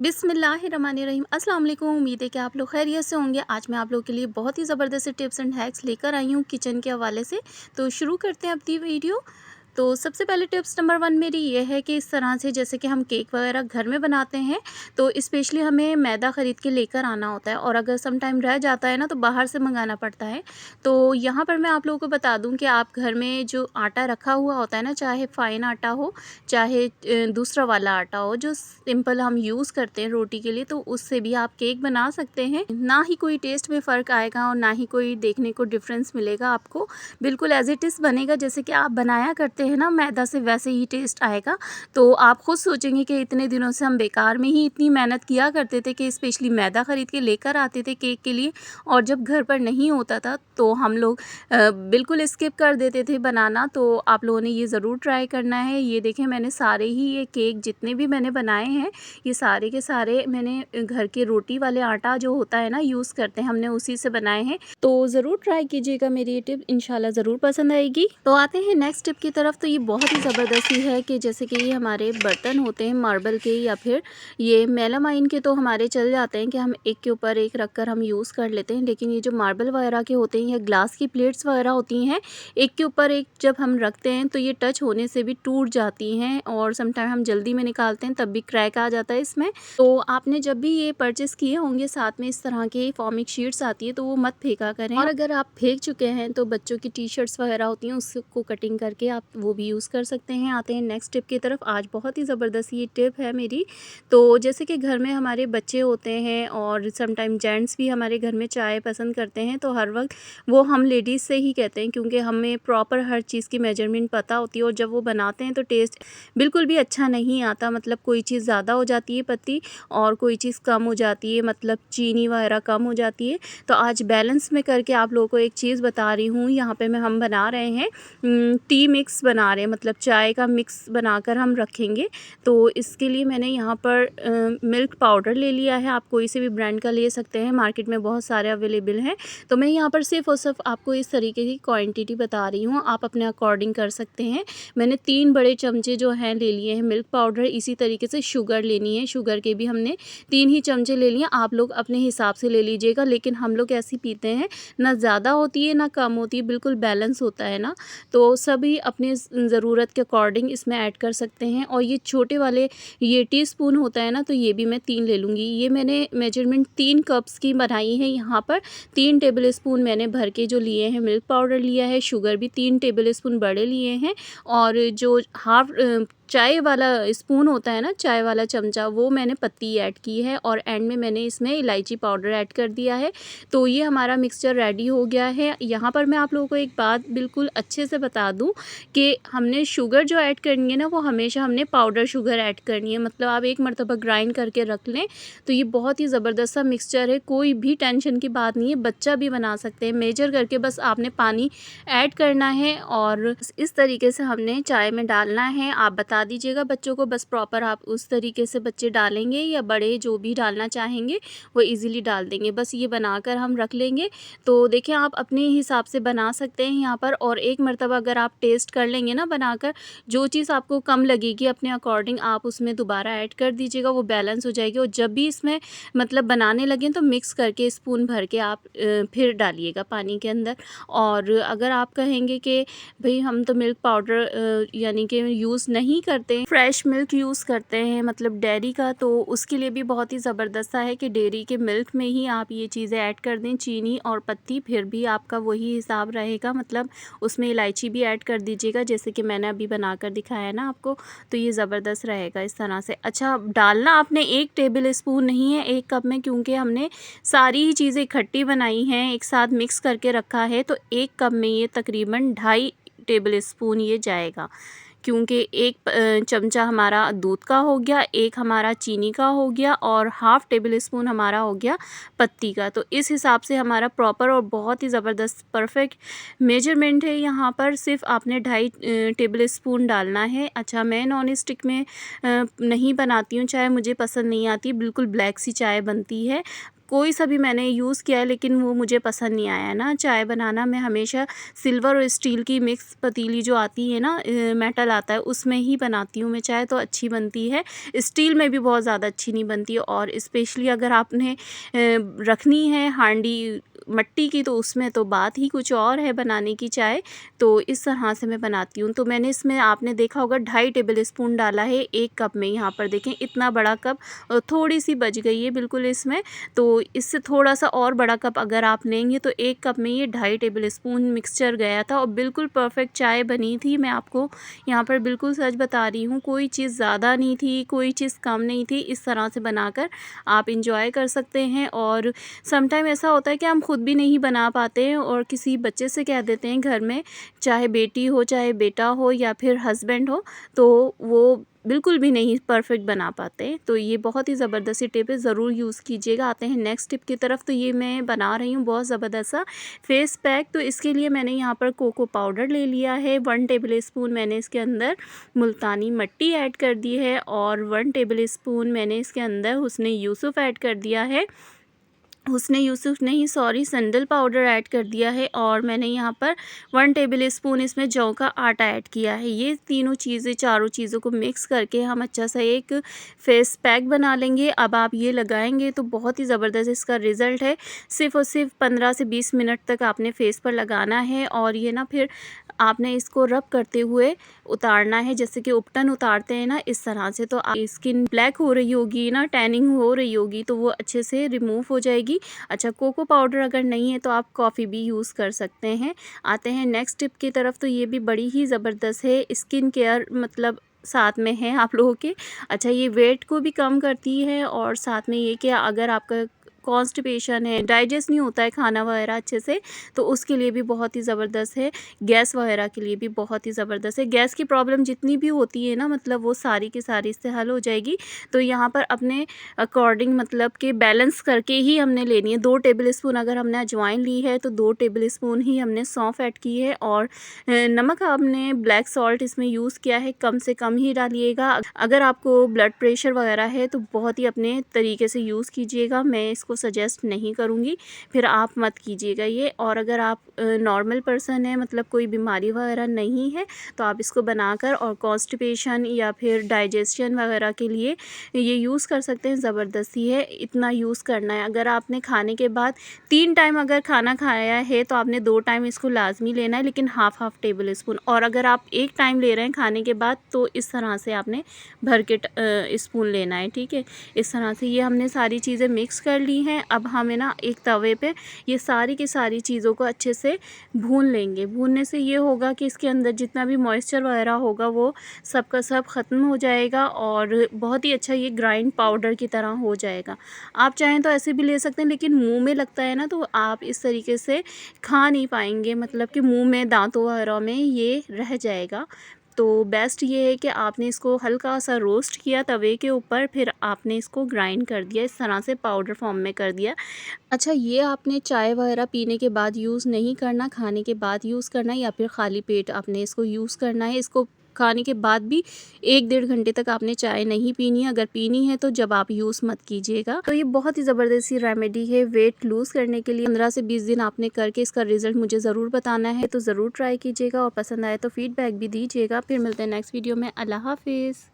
बिस्मिल्लाहिर्रहमानिर्रहीम। अस्सलाम वालेकुम। उम्मीद है कि आप लोग खैरियत से होंगे। आज मैं आप लोगों के लिए बहुत ही ज़बरदस्त टिप्स एंड हैक्स लेकर आई हूँ किचन के हवाले से। तो शुरू करते हैं अपनी वीडियो। तो सबसे पहले टिप्स नंबर 1 मेरी ये है कि इस तरह से जैसे कि हम केक वगैरह घर में बनाते हैं, तो स्पेशली हमें मैदा ख़रीद के लेकर आना होता है और अगर सम टाइम रह जाता है ना तो बाहर से मंगाना पड़ता है। तो यहाँ पर मैं आप लोगों को बता दूँ कि आप घर में जो आटा रखा हुआ होता है ना, चाहे फ़ाइन आटा हो, चाहे दूसरा वाला आटा हो जो सिंपल हम यूज़ करते हैं रोटी के लिए, तो उससे भी आप केक बना सकते हैं। ना ही कोई टेस्ट में फ़र्क आएगा और ना ही कोई देखने को डिफरेंस मिलेगा आपको। बिल्कुल एज़ इट इज़ बनेगा जैसे कि आप बनाया करते हैं ना मैदा से, वैसे ही टेस्ट आएगा। तो आप खुद सोचेंगे कि इतने दिनों से हम बेकार में ही इतनी मेहनत किया करते थे कि स्पेशली मैदा ख़रीद के लेकर आते थे केक के लिए, और जब घर पर नहीं होता था तो हम लोग बिल्कुल स्किप कर देते थे बनाना। तो आप लोगों ने ये ज़रूर ट्राई करना है। ये देखें, मैंने सारे ही ये केक जितने भी मैंने बनाए हैं, ये सारे के सारे मैंने घर के रोटी वाले आटा जो होता है ना यूज़ करते हैं, हमने उसी से बनाए हैं। तो ज़रूर ट्राई कीजिएगा मेरी ये टिप, इंशाल्लाह ज़रूर पसंद आएगी। तो आते हैं नेक्स्ट टिप की तरफ। तो ये बहुत ही ज़बरदस्त ही है कि जैसे कि ये हमारे बर्तन होते हैं मार्बल के या फिर ये मेलामाइन के, तो हमारे चल जाते हैं कि हम एक के ऊपर एक रख कर हम यूज़ कर लेते हैं। लेकिन ये जो मार्बल वगैरह के होते हैं या ग्लास की प्लेट्स वगैरह होती हैं, एक के ऊपर एक जब हम रखते हैं तो ये टच होने से भी टूट जाती हैं और समटाइम हम जल्दी में निकालते हैं तब भी क्रैक आ जाता है इसमें। तो आपने जब भी ये परचेस किए होंगे साथ में इस तरह की फॉर्मिक शीट्स आती है तो वो मत फेंका करें, और अगर आप फेंक चुके हैं तो बच्चों की टी शर्ट्स वगैरह होती हैं उसको कटिंग करके आप वो भी यूज़ कर सकते हैं। आते हैं नेक्स्ट टिप की तरफ। आज बहुत ही ज़बरदस्त ये टिप है मेरी। तो जैसे कि घर में हमारे बच्चे होते हैं और समटाइम जेंट्स भी हमारे घर में चाय पसंद करते हैं, तो हर वक्त वो हम लेडीज़ से ही कहते हैं क्योंकि हमें प्रॉपर हर चीज़ की मेजरमेंट पता होती है, और जब वो बनाते हैं तो टेस्ट बिल्कुल भी अच्छा नहीं आता। मतलब कोई चीज़ ज़्यादा हो जाती है पत्ती और कोई चीज़ कम हो जाती है, मतलब चीनी वगैरह कम हो जाती है। तो आज बैलेंस में करके आप लोगों को एक चीज़ बता रही हूँ। यहाँ पे हम बना रहे हैं टी मिक्स बना रहे हैं, मतलब चाय का मिक्स बनाकर हम रखेंगे। तो इसके लिए मैंने यहाँ पर मिल्क पाउडर ले लिया है। आप कोई से भी ब्रांड का ले सकते हैं, मार्केट में बहुत सारे अवेलेबल हैं। तो मैं यहाँ पर सिर्फ़ और सिर्फ आपको इस तरीके की क्वांटिटी बता रही हूँ, आप अपने अकॉर्डिंग कर सकते हैं। मैंने 3 बड़े चमचे जो हैं ले लिए हैं मिल्क पाउडर। इसी तरीके से शुगर लेनी है, शुगर के भी हमने 3 ही चमचे ले लिए। आप लोग अपने हिसाब से ले लीजिएगा, लेकिन हम लोग ऐसी पीते हैं, ना ज़्यादा होती है ना कम होती है, बिल्कुल बैलेंस होता है ना। तो सभी अपने ज़रूरत के अकॉर्डिंग इसमें ऐड कर सकते हैं। और ये छोटे वाले ये टीस्पून होता है ना, तो ये भी मैं 3 ले लूँगी। ये मैंने मेजरमेंट 3 कप्स की बनाई है। यहाँ पर 3 टेबल स्पून मैंने भर के जो लिए हैं मिल्क पाउडर लिया है, शुगर भी 3 टेबल स्पून बड़े लिए हैं, और जो हाफ़ चाय वाला स्पून होता है ना, चाय वाला चमचा, वो मैंने पत्ती ऐड की है, और एंड में मैंने इसमें इलायची पाउडर ऐड कर दिया है। तो ये हमारा मिक्सचर रेडी हो गया है। यहाँ पर मैं आप लोगों को एक बात बिल्कुल अच्छे से बता दूँ कि हमने शुगर जो ऐड करनी है ना, वो हमेशा हमने पाउडर शुगर ऐड करनी है। मतलब आप एक मरतबा ग्राइंड करके रख लें तो ये बहुत ही ज़बरदस्त सा मिक्सचर है, कोई भी टेंशन की बात नहीं है, बच्चा भी बना सकते हैं। मेजर करके बस आपने पानी ऐड करना है और इस तरीके से हमने चाय में डालना है। आप बता दीजिएगा बच्चों को, बस प्रॉपर आप उस तरीके से बच्चे डालेंगे या बड़े जो भी डालना चाहेंगे वो इजीली डाल देंगे। बस ये बनाकर हम रख लेंगे। तो देखिए, आप अपने हिसाब से बना सकते हैं यहाँ पर, और एक मरतबा अगर आप टेस्ट कर लेंगे ना बनाकर, जो चीज़ आपको कम लगेगी अपने अकॉर्डिंग आप उसमें दोबारा ऐड कर दीजिएगा, वो बैलेंस हो जाएगी। और जब भी इसमें मतलब बनाने लगें तो मिक्स करके स्पून भर के आप फिर डालिएगा पानी के अंदर। और अगर आप कहेंगे कि भाई हम तो मिल्क पाउडर यानी कि यूज़ नहीं करते, फ्रेश मिल्क यूज़ करते हैं, मतलब डेयरी का, तो उसके लिए भी बहुत ही ज़बरदस्त है कि डेयरी के मिल्क में ही आप ये चीज़ें ऐड कर दें, चीनी और पत्ती, फिर भी आपका वही हिसाब रहेगा। मतलब उसमें इलायची भी ऐड कर दीजिएगा जैसे कि मैंने अभी बनाकर दिखाया ना आपको, तो ये ज़बरदस्त रहेगा इस तरह से। अच्छा, डालना आपने 1 टेबल स्पून नहीं है 1 कप में, क्योंकि हमने सारी ही चीज़ें इकट्ठी बनाई हैं, एक साथ मिक्स करके रखा है, तो 1 कप में ये तकरीबन 2.5 टेबल स्पून ये जाएगा। क्योंकि एक चमचा हमारा दूध का हो गया, एक हमारा चीनी का हो गया, और हाफ़ टेबल स्पून हमारा हो गया पत्ती का। तो इस हिसाब से हमारा प्रॉपर और बहुत ही ज़बरदस्त परफेक्ट मेजरमेंट है। यहाँ पर सिर्फ आपने 2.5 टेबल स्पून डालना है। अच्छा, मैं नॉन स्टिक में नहीं बनाती हूँ चाय, मुझे पसंद नहीं आती, बिल्कुल ब्लैक सी चाय बनती है। कोई सा भी मैंने यूज़ किया है लेकिन वो मुझे पसंद नहीं आया ना। चाय बनाना मैं हमेशा सिल्वर और स्टील की मिक्स पतीली जो आती है ना, मेटल आता है, उसमें ही बनाती हूँ मैं चाय, तो अच्छी बनती है। स्टील में भी बहुत ज़्यादा अच्छी नहीं बनती है। और स्पेशली अगर आपने रखनी है हांडी मट्टी की, तो उसमें तो बात ही कुछ और है बनाने की चाय। तो इस तरह से मैं बनाती हूँ। तो मैंने इसमें आपने देखा होगा 2.5 टेबल स्पून डाला है 1 कप में। यहाँ पर देखें इतना बड़ा कप, थोड़ी सी बच गई है बिल्कुल इसमें। तो इससे थोड़ा सा और बड़ा कप अगर आप लेंगे तो 1 कप में ये 2.5 टेबल स्पून मिक्सचर गया था और बिल्कुल परफेक्ट चाय बनी थी। मैं आपको यहाँ पर बिल्कुल सच बता रही हूँ, कोई चीज़ ज़्यादा नहीं थी, कोई चीज़ कम नहीं थी। इस तरह से बनाकर आप इंजॉय कर सकते हैं। और समटाइम ऐसा होता है कि हम खुद भी नहीं बना पाते हैं और किसी बच्चे से कह देते हैं घर में, चाहे बेटी हो चाहे बेटा हो या फिर हस्बैंड हो, तो वो बिल्कुल भी नहीं परफेक्ट बना पाते। तो ये बहुत ही ज़बरदस्त टिप है, ज़रूर यूज़ कीजिएगा। आते हैं नेक्स्ट टिप की तरफ। तो ये मैं बना रही हूँ बहुत ज़बरदस्त सा फेस पैक। तो इसके लिए मैंने यहाँ पर कोको पाउडर ले लिया है 1 टेबल स्पून। मैंने इसके अंदर मुल्तानी मिट्टी ऐड कर दी है और 1 टेबल स्पून मैंने इसके अंदर हुस्न यूसुफ ऐड कर दिया है। हुस्न यूसुफ नहीं, सॉरी, सैंडल पाउडर ऐड कर दिया है। और मैंने यहाँ पर 1 टेबल स्पून इसमें जौ का आटा ऐड किया है। ये तीनों चीज़ें, चारों चीज़ों को मिक्स करके हम अच्छा सा एक फेस पैक बना लेंगे। अब आप ये लगाएंगे तो बहुत ही ज़बरदस्त इसका रिज़ल्ट है। सिर्फ़ और सिर्फ 15 से 20 मिनट तक आपने फेस पर लगाना है और ये ना फिर आपने इसको रब करते हुए उतारना है, जैसे कि उपटन उतारते हैं ना, इस तरह से। तो स्किन ब्लैक हो रही होगी ना, टैनिंग हो रही होगी, तो वो अच्छे से रिमूव हो जाएगी। अच्छा, कोको पाउडर अगर नहीं है तो आप कॉफ़ी भी यूज़ कर सकते हैं। आते हैं नेक्स्ट टिप की तरफ। तो ये भी बड़ी ही ज़बरदस्त है, स्किन केयर मतलब साथ में है आप लोगों के। अच्छा, ये वेट को भी कम करती है और साथ में ये कि अगर आपका कॉन्स्टिपेशन है, डाइजेस्ट नहीं होता है खाना वगैरह अच्छे से, तो उसके लिए भी बहुत ही ज़बरदस्त है। गैस वगैरह के लिए भी बहुत ही ज़बरदस्त है। गैस की प्रॉब्लम जितनी भी होती है ना, मतलब वो सारी की सारी इससे हल हो जाएगी। तो यहाँ पर अपने अकॉर्डिंग मतलब कि बैलेंस करके ही हमने लेनी है। 2 टेबल स्पून अगर हमने अजवाइन ली है तो 2 टेबल स्पून ही हमने सौंफ ऐड की है। और नमक हमने ब्लैक सॉल्ट इसमें यूज़ किया है, कम से कम ही डालिएगा। अगर आपको ब्लड प्रेशर वगैरह है तो बहुत ही अपने तरीके से यूज़ कीजिएगा, मैं इसको सजेस्ट नहीं करूँगी, फिर आप मत कीजिएगा ये। और अगर आप नॉर्मल पर्सन है, मतलब कोई बीमारी वगैरह नहीं है, तो आप इसको बनाकर और कॉन्स्टिपेशन या फिर डाइजेशन वगैरह के लिए ये यूज़ कर सकते हैं। ज़बरदस्ती है, इतना यूज़ करना है। अगर आपने खाने के बाद 3 टाइम अगर खाना खाया है तो आपने 2 टाइम इसको लाजमी लेना है, लेकिन हाफ टेबल स्पून। और अगर आप 1 टाइम ले रहे हैं खाने के बाद तो इस तरह से आपने भर के स्पून लेना है, ठीक है। इस तरह से ये हमने सारी चीज़ें मिक्स कर ली हैं। अब हमें ना एक तवे पे ये सारी की सारी चीज़ों को अच्छे से भून लेंगे। भूनने से ये होगा कि इसके अंदर जितना भी मॉइस्चर वगैरह होगा वो सब का सब ख़त्म हो जाएगा और बहुत ही अच्छा ये ग्राइंड पाउडर की तरह हो जाएगा। आप चाहें तो ऐसे भी ले सकते हैं, लेकिन मुंह में लगता है ना, तो आप इस तरीके से खा नहीं पाएंगे, मतलब कि मुंह में दांतों वगैरह में ये रह जाएगा। तो बेस्ट ये है कि आपने इसको हल्का सा रोस्ट किया तवे के ऊपर, फिर आपने इसको ग्राइंड कर दिया, इस तरह से पाउडर फॉर्म में कर दिया। अच्छा, ये आपने चाय वगैरह पीने के बाद यूज़ नहीं करना, खाने के बाद यूज़ करना है या फिर खाली पेट आपने इसको यूज़ करना है। इसको खाने के बाद भी 1-1.5 घंटे तक आपने चाय नहीं पीनी है। अगर पीनी है तो जब आप यूज़ मत कीजिएगा। तो ये बहुत ही ज़बरदस्त सी रेमेडी है वेट लूज़ करने के लिए। 15 से 20 दिन आपने करके इसका रिज़ल्ट मुझे ज़रूर बताना है, तो ज़रूर ट्राई कीजिएगा और पसंद आए तो फीडबैक भी दीजिएगा। फिर मिलते हैं नेक्स्ट वीडियो में। अल्लाह हाफ़िज़।